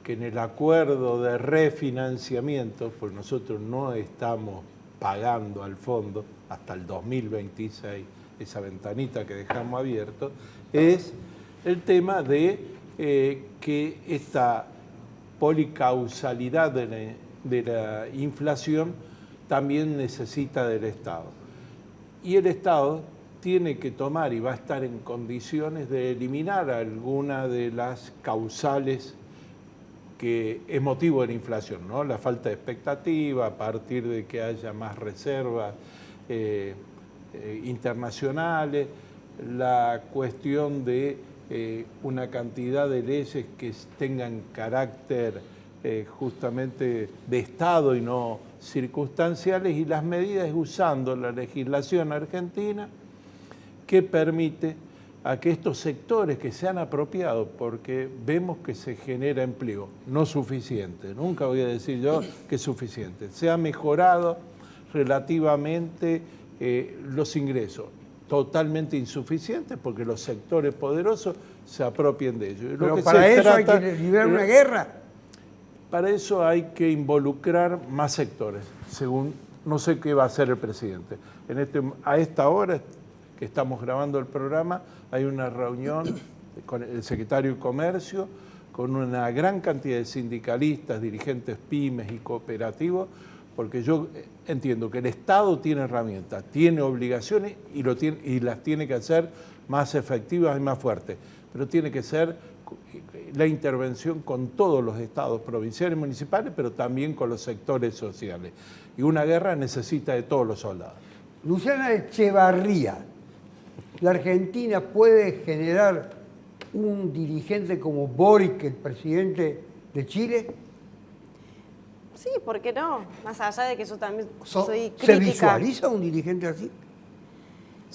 S5: que en el acuerdo de refinanciamiento, pues nosotros no estamos pagando al fondo hasta el 2026, esa ventanita que dejamos abierto, es el tema de que esta policausalidad de la inflación también necesita del Estado. Y el Estado tiene que tomar y va a estar en condiciones de eliminar alguna de las causales que es motivo de la inflación, ¿no? La falta de expectativa a partir de que haya más reservas internacionales, la cuestión de una cantidad de leyes que tengan carácter justamente de Estado y no circunstanciales, y las medidas usando la legislación argentina que permite a que estos sectores que se han apropiado, porque vemos que se genera empleo, no suficiente, nunca voy a decir yo que es suficiente, se ha mejorado relativamente los ingresos, totalmente insuficientes porque los sectores poderosos se apropien de ellos.
S7: Pero para eso hay que librar una guerra.
S5: Para eso hay que involucrar más sectores, según no sé qué va a hacer el presidente. A esta hora que estamos grabando el programa, hay una reunión con el secretario de Comercio, con una gran cantidad de sindicalistas, dirigentes pymes y cooperativos, porque yo entiendo que el Estado tiene herramientas, tiene obligaciones y las tiene que hacer más efectivas y más fuertes, pero tiene que ser la intervención con todos los estados provinciales y municipales, pero también con los sectores sociales. Y una guerra necesita de todos los soldados.
S7: Luciana Echevarría, ¿la Argentina puede generar un dirigente como Boric, el presidente de Chile?
S9: Sí, ¿por qué no? Más allá de que yo también soy crítica.
S7: ¿Se visualiza un dirigente así?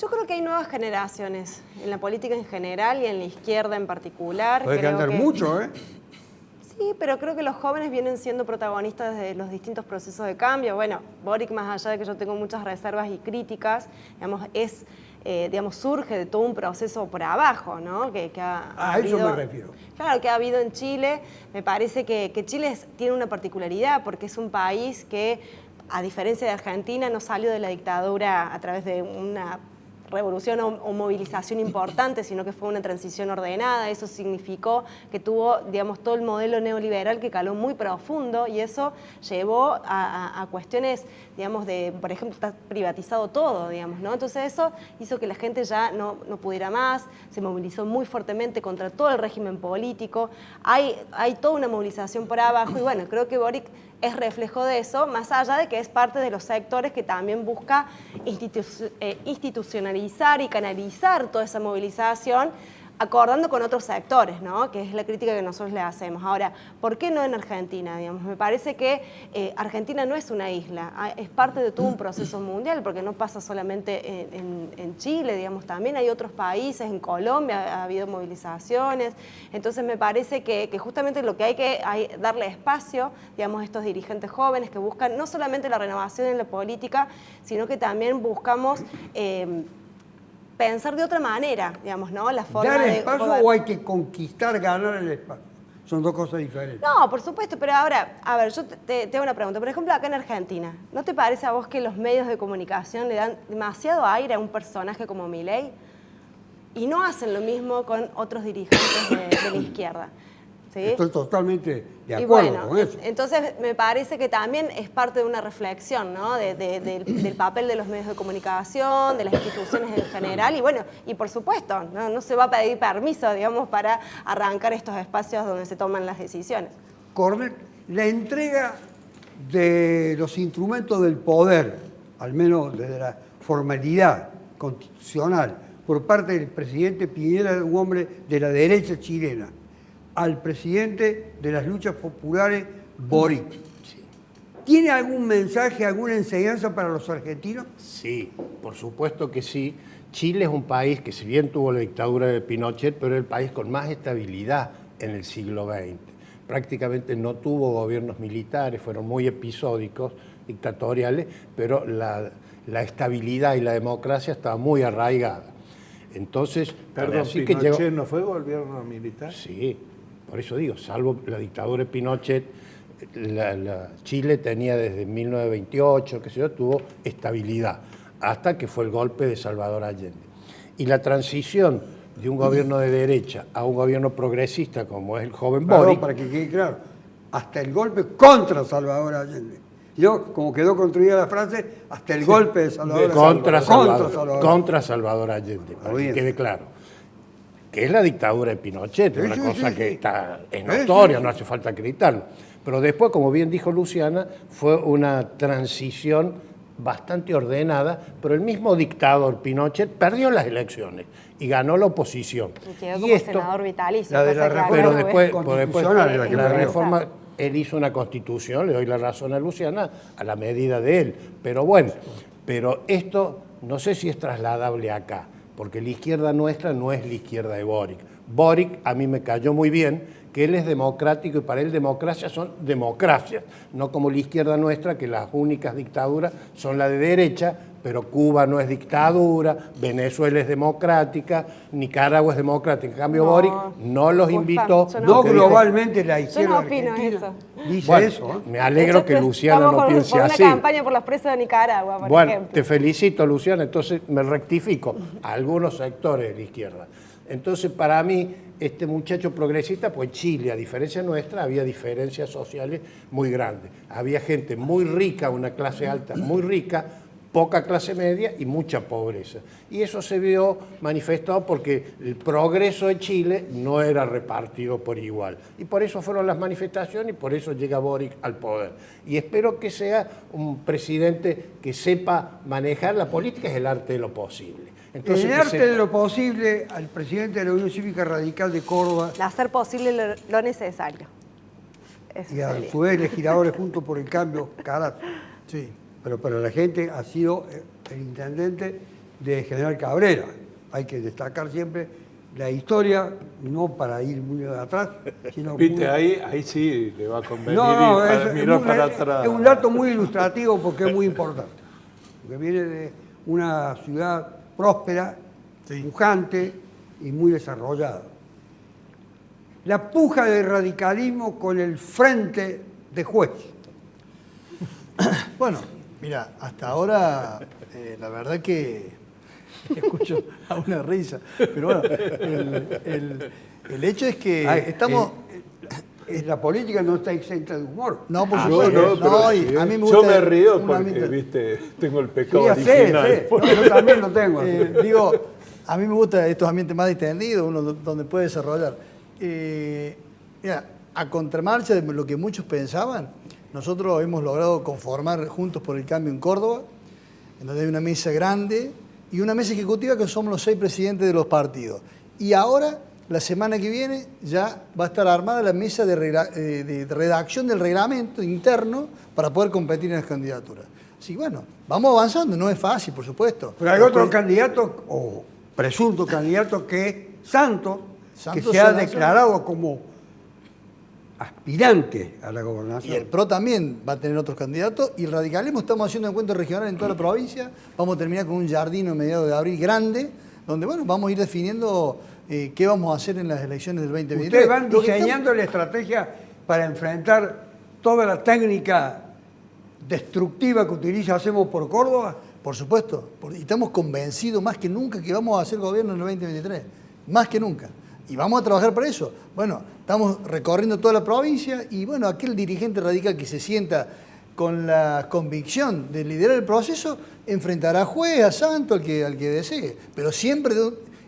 S9: Yo creo que hay nuevas generaciones, en la política en general y en la izquierda en particular.
S7: Puede
S9: Creo
S7: cantar
S9: que-
S7: mucho, ¿eh?
S9: Sí, pero creo que los jóvenes vienen siendo protagonistas de los distintos procesos de cambio. Bueno, Boric, más allá de que yo tengo muchas reservas y críticas, digamos, es digamos, surge de todo un proceso por abajo, ¿no? Que
S7: A eso me refiero.
S9: Claro, que ha habido en Chile. Me parece que Chile tiene una particularidad porque es un país que, a diferencia de Argentina, no salió de la dictadura a través de una revolución o movilización importante, sino que fue una transición ordenada. Eso significó que tuvo, digamos, todo el modelo neoliberal que caló muy profundo, y eso llevó a cuestiones, digamos, de, por ejemplo, está privatizado todo, digamos, ¿no? Entonces eso hizo que la gente ya no pudiera más, se movilizó muy fuertemente contra todo el régimen político. Hay toda una movilización por abajo, y bueno, creo que Boric es reflejo de eso, más allá de que es parte de los sectores que también busca institucionalizar y canalizar toda esa movilización, acordando con otros sectores, ¿no? Que es la crítica que nosotros le hacemos. Ahora, ¿por qué no en Argentina? Digamos, me parece que Argentina no es una isla, es parte de todo un proceso mundial, porque no pasa solamente en Chile, digamos, también hay otros países, en Colombia ha habido movilizaciones. Entonces me parece que justamente lo que hay darle espacio, digamos, a estos dirigentes jóvenes que buscan no solamente la renovación en la política, sino que también buscamos pensar de otra manera, digamos, ¿no? La forma
S7: ¿Dar
S9: de
S7: espacio o hay que conquistar, ganar el espacio? Son dos cosas diferentes.
S9: No, por supuesto, pero ahora, a ver, yo te hago una pregunta. Por ejemplo, acá en Argentina, ¿no te parece a vos que los medios de comunicación le dan demasiado aire a un personaje como Milei? Y no hacen lo mismo con otros dirigentes de la izquierda. ¿Sí?
S7: Estoy totalmente de
S9: Y
S7: acuerdo
S9: bueno,
S7: con eso.
S9: entonces me parece que también es parte de una reflexión, ¿no? Del papel de los medios de comunicación, de las instituciones en general, y bueno, y por supuesto, no se va a pedir permiso, digamos, para arrancar estos espacios donde se toman las decisiones.
S7: Cornet, la entrega de los instrumentos del poder, al menos desde la formalidad constitucional, por parte del presidente Piñera, un hombre de la derecha chilena, al presidente de las luchas populares, Boric.
S8: Sí.
S7: ¿Tiene algún mensaje, alguna enseñanza para los argentinos?
S8: Sí, por supuesto que sí. Chile es un país que, si bien tuvo la dictadura de Pinochet, pero es el país con más estabilidad en el siglo XX. Prácticamente no tuvo gobiernos militares, fueron muy episódicos, dictatoriales, pero la estabilidad y la democracia estaba muy arraigada. Entonces,
S5: Perdón,
S8: así
S5: ¿Pinochet
S8: que llegó...
S5: no fue gobierno militar?
S8: Sí, por eso digo, salvo la dictadura de Pinochet, Chile tenía desde 1928, qué sé yo, tuvo estabilidad, hasta que fue el golpe de Salvador Allende. Y la transición de un gobierno de derecha a un gobierno progresista, como es el joven Boric...
S7: Para que quede claro, hasta el golpe contra Salvador Allende. Yo, como quedó construida la frase, hasta el golpe de Salvador Allende.
S8: Contra Salvador Allende, para que quede claro. Que es la dictadura de Pinochet, una cosa que es notoria, no hace falta acreditarlo. Pero después, como bien dijo Luciana, fue una transición bastante ordenada, pero el mismo dictador Pinochet perdió las elecciones y ganó la oposición.
S9: Y quedó como senador vitalicio.
S8: Pero después
S7: la
S8: reforma, él hizo una constitución, le doy la razón a Luciana, a la medida de él. Pero bueno, pero esto no sé si es trasladable acá, porque la izquierda nuestra no es la izquierda de Boric. Boric a mí me cayó muy bien, que él es democrático y para él democracias son democracias, no como la izquierda nuestra, que las únicas dictaduras son la de derecha, pero Cuba no es dictadura, Venezuela es democrática, Nicaragua es democrática. En cambio, Boric no los invitó.
S7: No globalmente la izquierda
S9: yo no opino
S7: argentina
S9: eso.
S7: Dice
S8: bueno,
S7: eso. ¿Eh?
S8: Me alegro que Luciana no piense
S9: por
S8: así.
S9: una campaña por los presos de Nicaragua, por
S8: bueno,
S9: ejemplo.
S8: te felicito, Luciana, entonces me rectifico a algunos sectores de la izquierda. Entonces, para mí, este muchacho progresista, pues Chile, a diferencia nuestra, había diferencias sociales muy grandes. Había gente muy rica, una clase alta muy rica, poca clase media y mucha pobreza. Y eso se vio manifestado porque el progreso de Chile no era repartido por igual. Y por eso fueron las manifestaciones y por eso llega Boric al poder. Y espero que sea un presidente que sepa manejar la política, es el arte de lo posible. Entonces,
S7: el arte de lo posible al presidente de la Unión Cívica Radical de Córdoba
S9: hacer posible lo necesario. Eso
S7: y a
S9: sería.
S7: su vez legisladores juntos por el cambio, Carazo.
S2: Sí.
S7: Pero para la gente ha sido el intendente de General Cabrera. Hay que destacar siempre la historia, no para ir muy atrás, sino...
S5: Viste, ahí sí le va a convenir
S7: no,
S5: para atrás.
S7: Es un dato muy ilustrativo porque es muy importante. Porque viene de una ciudad próspera, pujante y muy desarrollada. La puja del radicalismo con el frente de juez.
S2: Bueno, mira, hasta ahora la verdad que escucho a una risa, pero bueno, el hecho es que estamos...
S7: La política no está exenta de humor.
S2: No, por supuesto.
S5: No,
S2: y a mí me gusta
S5: yo me río
S2: un
S5: porque,
S2: ambiente-
S5: viste, tengo el pecado
S7: Sí,
S5: original.
S7: sé. No, yo también lo tengo.
S2: Digo, a mí me gustan estos ambientes más distendidos, uno donde puede desarrollar. Mira, a contramarcha de lo que muchos pensaban, nosotros hemos logrado conformar Juntos por el Cambio en Córdoba, en donde hay una mesa grande y una mesa ejecutiva que somos los 6 presidentes de los partidos. Y ahora, la semana que viene, ya va a estar armada la mesa de redacción del reglamento interno para poder competir en las candidaturas. Así que bueno, vamos avanzando, no es fácil, por supuesto.
S7: Pero hay otro candidato, o presunto candidato, que es Santos, que
S2: Santos
S7: se ha
S2: se lanzó.
S7: declarado como aspirante a la
S2: Y
S7: gobernación.
S2: el PRO también va a tener otros candidatos. Y el radicalismo estamos haciendo encuentros regionales en toda la provincia. Vamos a terminar con un jardín a mediados de abril grande, donde bueno, vamos a ir definiendo qué vamos a hacer en las elecciones del 2023.
S7: Ustedes van
S2: Lo que
S7: diseñando la estrategia para enfrentar toda la técnica destructiva que utiliza Hacemos por Córdoba.
S2: Por supuesto, y estamos convencidos más que nunca que vamos a hacer gobierno en el 2023, más que nunca. Y vamos a trabajar para eso. Bueno, estamos recorriendo toda la provincia y bueno, aquel dirigente radical que se sienta con la convicción de liderar el proceso, enfrentará a juez, a santo, al que desee. Pero siempre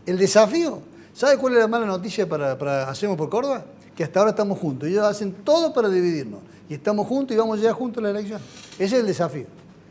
S2: el desafío. ¿Sabe cuál es la mala noticia para Hacemos por Córdoba? Que hasta ahora estamos juntos. Ellos hacen todo para dividirnos. Y estamos juntos y vamos a llegar juntos a la elección. Ese es el desafío.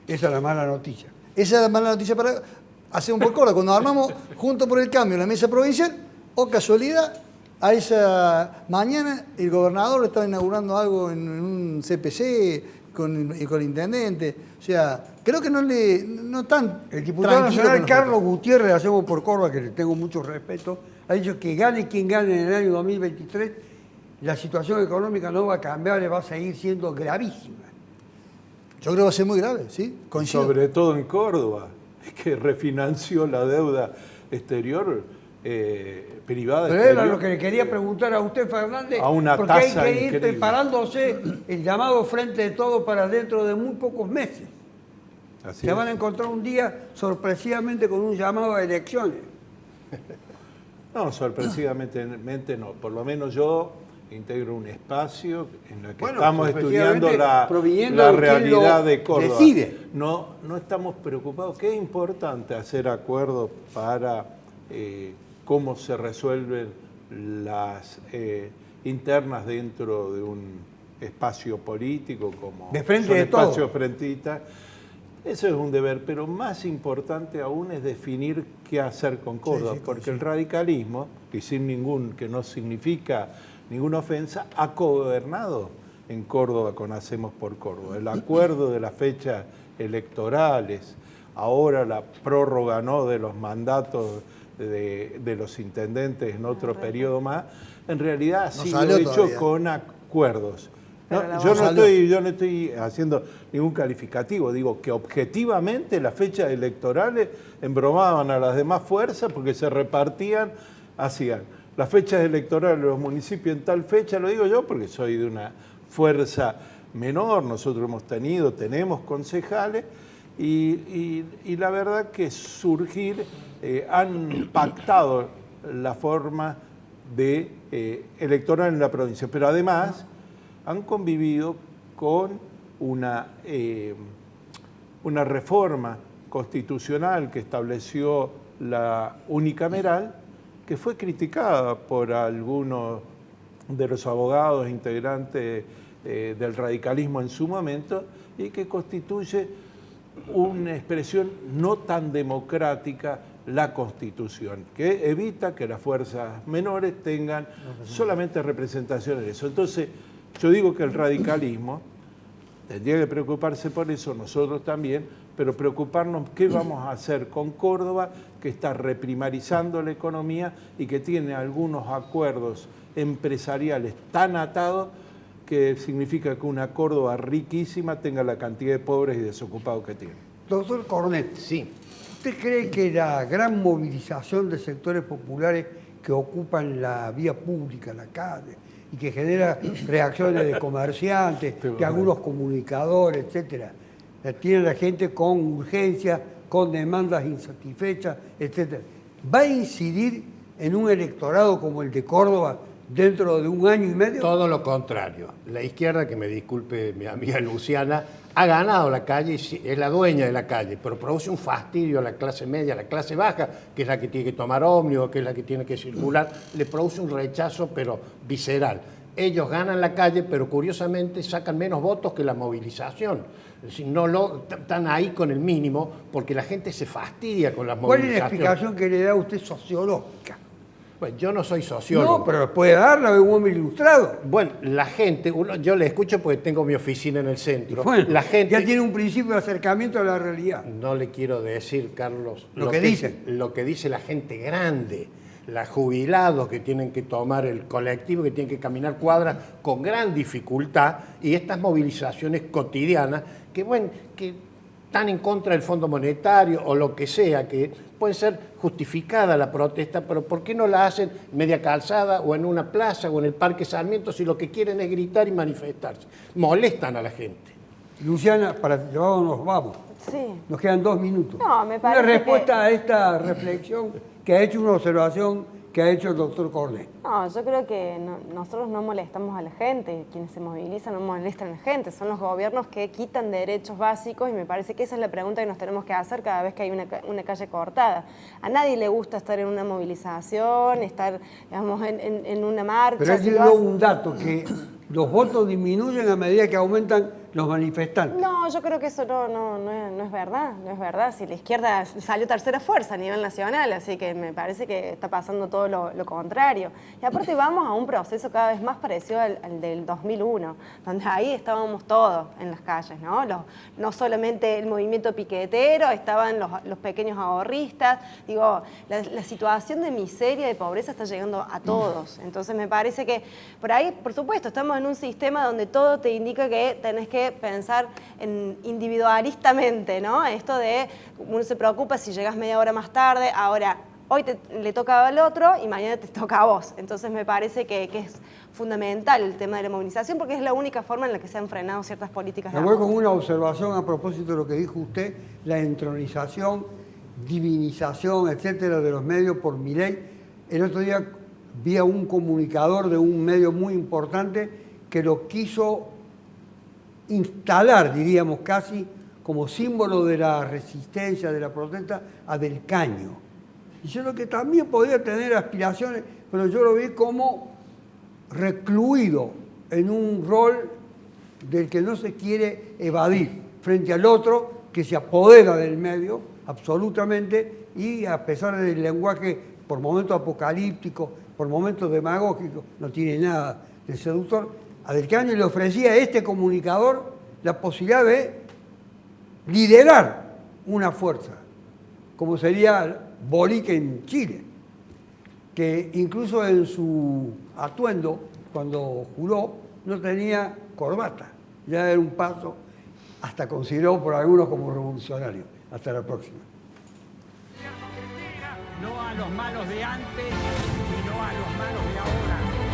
S7: Esa es la mala noticia.
S2: Esa es la mala noticia para Hacemos por Córdoba. Cuando armamos Juntos por el Cambio en la mesa provincial, o casualidad, a esa mañana el gobernador estaba inaugurando algo en un CPC con el intendente. O sea, creo que no tan
S7: El diputado
S2: tranquilo
S7: nacional
S2: con
S7: Carlos
S2: nosotros.
S7: Gutiérrez de Hacemos por Córdoba, que le tengo mucho respeto, ha dicho que gane quien gane en el año 2023, la situación económica no va a cambiar, le va a seguir siendo gravísima.
S2: Yo creo que va a ser muy grave, ¿sí? Coincido.
S5: Sobre todo en Córdoba, que refinanció la deuda exterior privada.
S7: Pero era
S5: exterior,
S7: lo que le quería preguntar a usted, Fernández,
S5: a una
S7: porque hay
S5: tasa
S7: que ir
S5: increíble.
S7: preparándose el llamado Frente de Todo para dentro de muy pocos meses.
S5: Así
S7: Se
S5: es.
S7: van a encontrar un día sorpresivamente con un llamado a elecciones.
S5: No, sorpresivamente no. Por lo menos yo integro un espacio en el que
S7: Bueno,
S5: estamos estudiando la
S7: proviniendo
S5: la
S7: de quien
S5: realidad
S7: lo
S5: de Córdoba.
S7: decide.
S5: No estamos preocupados. Qué importante hacer acuerdos para cómo se resuelven las internas dentro de un espacio político como
S7: De frente
S5: son
S7: de todo.
S5: espacios frentistas. Eso es un deber, pero más importante aún es definir qué hacer con Córdoba,
S2: sí,
S5: porque
S2: sí.
S5: el radicalismo, que no significa ninguna ofensa, ha cogobernado en Córdoba con Hacemos por Córdoba. El acuerdo de las fechas electorales, ahora la prórroga de los mandatos de los intendentes en otro periodo más, en realidad ha
S2: No
S5: sido
S2: salió
S5: hecho
S2: todavía.
S5: con acuerdos. No,
S9: Pero la
S5: yo,
S9: vamos-
S5: no estoy haciendo ningún calificativo, digo que objetivamente las fechas electorales embromaban a las demás fuerzas porque se repartían, hacían las fechas electorales de los municipios en tal fecha, lo digo yo porque soy de una fuerza menor, nosotros tenemos concejales y la verdad que han pactado la forma de electoral en la provincia, pero además han convivido con una reforma constitucional que estableció la unicameral, que fue criticada por algunos de los abogados integrantes del radicalismo en su momento y que constituye una expresión no tan democrática, la Constitución, que evita que las fuerzas menores tengan solamente representación en eso. Entonces, yo digo que el radicalismo tendría que preocuparse por eso, nosotros también, pero preocuparnos qué vamos a hacer con Córdoba, que está reprimarizando la economía y que tiene algunos acuerdos empresariales tan atados que significa que una Córdoba riquísima tenga la cantidad de pobres y desocupados que tiene.
S7: Doctor Cornet,
S8: Sí.
S7: ¿usted cree que la gran movilización de sectores populares que ocupan la vía pública, la calle, y que genera reacciones de comerciantes, de algunos comunicadores, etcétera, tiene a la gente con urgencia, con demandas insatisfechas, etcétera, va a incidir en un electorado como el de Córdoba dentro de un año y medio?
S8: Todo lo contrario. La izquierda, que me disculpe mi amiga Luciana, ha ganado la calle y es la dueña de la calle, pero produce un fastidio a la clase media, a la clase baja, que es la que tiene que tomar ómnibus, que es la que tiene que circular, le produce un rechazo, pero visceral. Ellos ganan la calle, pero curiosamente sacan menos votos que la movilización. Es decir, están ahí con el mínimo, porque la gente se fastidia con las
S7: ¿Cuál es
S8: movilizaciones.
S7: la explicación que le da usted sociológica?
S8: Bueno, yo no soy sociólogo.
S7: No, pero puede darla de un hombre ilustrado.
S8: Bueno, la gente, yo le escucho porque tengo mi oficina en el centro.
S7: Bueno,
S8: la gente,
S7: ya tiene un principio de acercamiento a la realidad.
S8: no le quiero decir, Carlos,
S7: Lo que dicen.
S8: Lo que dice la gente grande, los jubilados que tienen que tomar el colectivo, que tienen que caminar cuadras con gran dificultad, y estas movilizaciones cotidianas que, bueno, que están en contra del Fondo Monetario o lo que sea, que puede ser justificada la protesta, pero ¿por qué no la hacen media calzada o en una plaza o en el Parque Sarmiento si lo que quieren es gritar y manifestarse? Molestan a la gente.
S7: Luciana, para llevarnos nos vamos.
S9: Sí.
S7: Nos quedan 2 minutos.
S9: No, me parece
S7: una respuesta
S9: que-
S7: a esta reflexión que ha hecho, una observación que ha hecho el doctor Cornet.
S9: No, yo creo que nosotros no molestamos a la gente, quienes se movilizan no molestan a la gente, son los gobiernos que quitan derechos básicos y me parece que esa es la pregunta que nos tenemos que hacer cada vez que hay una calle cortada. A nadie le gusta estar en una movilización, estar, digamos, en una marcha.
S7: Pero él
S9: si lo
S7: dio
S9: hace-
S7: un dato, que los votos disminuyen a medida que aumentan los manifestantes.
S9: No, yo creo que eso no es verdad, no es verdad. Si la izquierda salió tercera fuerza a nivel nacional, así que me parece que está pasando todo lo contrario. Y aparte vamos a un proceso cada vez más parecido al del 2001, donde ahí estábamos todos en las calles, ¿no? No solamente el movimiento piquetero, estaban los pequeños ahorristas. Digo, la situación de miseria, de pobreza está llegando a todos. Entonces me parece que por ahí, por supuesto, estamos en un sistema donde todo te indica que tenés que pensar individualistamente, ¿no? Esto de uno se preocupa si llegas media hora más tarde, ahora hoy le toca al otro y mañana te toca a vos. Entonces me parece que es fundamental el tema de la movilización porque es la única forma en la que se han frenado ciertas políticas de
S7: Me voy con
S9: ajuste.
S7: una observación a propósito de lo que dijo usted, la entronización, divinización, etcétera, de los medios por Milei. El otro día vi a un comunicador de un medio muy importante que lo quiso instalar, diríamos casi, como símbolo de la resistencia, de la protesta, a Del Caño. Diciendo que también podía tener aspiraciones, pero yo lo vi como recluido en un rol del que no se quiere evadir frente al otro que se apodera del medio absolutamente y a pesar del lenguaje por momentos apocalíptico, por momentos demagógico, no tiene nada de seductor. A Del Caño le ofrecía a este comunicador la posibilidad de liderar una fuerza, como sería Boric en Chile, que incluso en su atuendo, cuando juró, no tenía corbata. Ya era un paso hasta considerado por algunos como revolucionario. Hasta la próxima.
S4: No a los malos de antes y no a los malos de ahora.